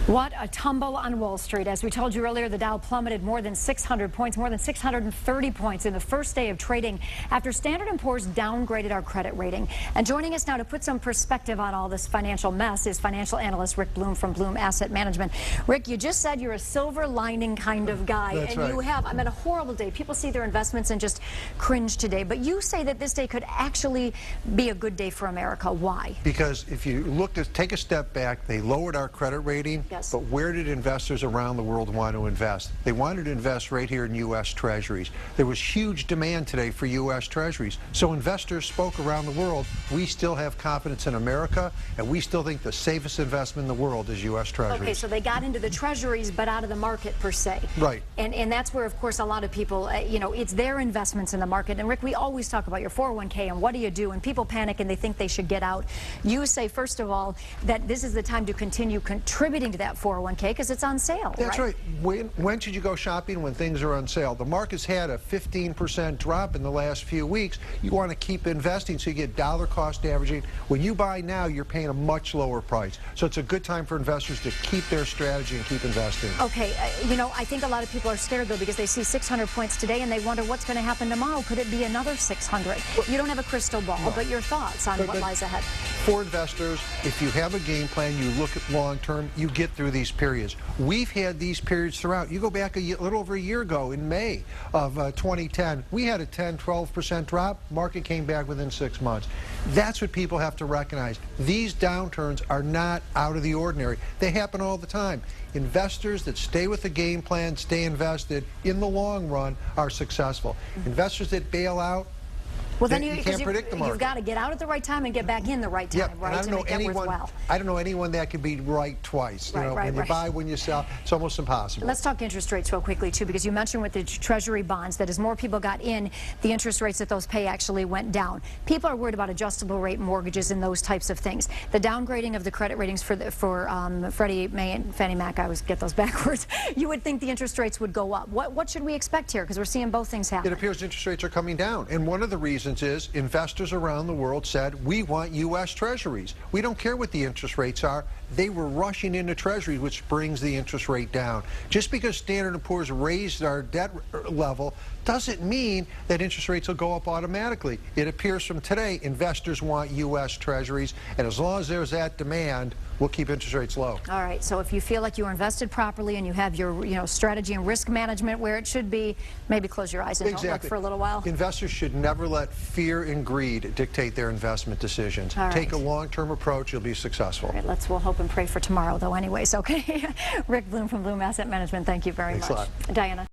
What a tumble on Wall Street. As we told you earlier, the Dow plummeted more than 600 points, more than 630 points in the first day of trading after Standard & Poor's downgraded our credit rating. And joining us now to put some perspective on all this financial mess is financial analyst Rick Bloom from Bloom Asset Management. Rick, you just said you're a silver lining kind of guy. That's and right. You have. I mean, a horrible day. People see their investments and just cringe today. But you say that this day could actually be a good day for America. Why? Because if you take a step back, they lowered our credit rating. Yes. But where did investors around the world want to invest? They wanted to invest right here in U.S. Treasuries. There was huge demand today for U.S. Treasuries. So investors spoke around the world. We still have confidence in America, and we still think the safest investment in the world is U.S. Treasuries. Okay, so they got into the Treasuries, but out of the market per se. Right. And that's where, of course, a lot of people, it's their investments in the market. And Rick, we always talk about your 401k and what do you do? And people panic and they think they should get out. You say, first of all, that this is the time to continue contributing to that 401k because it's on sale. That's right. When should you go shopping? When things are on sale. The market's had a 15% drop in the last few weeks. You want to keep investing so you get dollar cost averaging. When you buy now, you're paying a much lower price. So it's a good time for investors to keep their strategy and keep investing. Okay, I think a lot of people are scared though because they see 600 points today and they wonder what's going to happen tomorrow. Could it be another 600? You don't have a crystal ball, no. But your thoughts on what lies ahead. For investors, if you have a game plan, you look at long term, you get through these periods. We've had these periods throughout. You go back a little over a year ago in May of 2010, we had a 10-12% drop. Market came back within 6 months. That's what people have to recognize. These downturns are not out of the ordinary. They happen all the time. Investors that stay with the game plan, stay invested, in the long run are successful. Investors that bail out, well, then you can't predict the market. You've got to get out at the right time and get back in the right time, yep. right? I don't know anyone that can be right twice. When you buy, when you sell, it's almost impossible. Let's talk interest rates real quickly, too, because you mentioned with the Treasury bonds that as more people got in, the interest rates that those pay actually went down. People are worried about adjustable rate mortgages and those types of things. The downgrading of the credit ratings for Freddie Mae and Fannie Mac, I always get those backwards, you would think the interest rates would go up. What should we expect here? Because we're seeing both things happen. It appears interest rates are coming down. And one of the reasons is investors around the world said, we want U.S. Treasuries. We don't care what the interest rates are. They were rushing into Treasuries, which brings the interest rate down. Just because Standard & Poor's raised our debt level doesn't mean that interest rates will go up automatically. It appears from today investors want U.S. Treasuries, and as long as there's that demand, we'll keep interest rates low. All right, so if you feel like you're invested properly and you have your strategy and risk management where it should be, maybe close your eyes and don't look for a little while. Investors should never let fear and greed dictate their investment decisions. Take a long-term approach, you'll be successful. All right, we'll hope and pray for tomorrow, though, anyways, okay? Rick Bloom from Bloom Asset Management, thank you very much. Thanks a lot. Diana.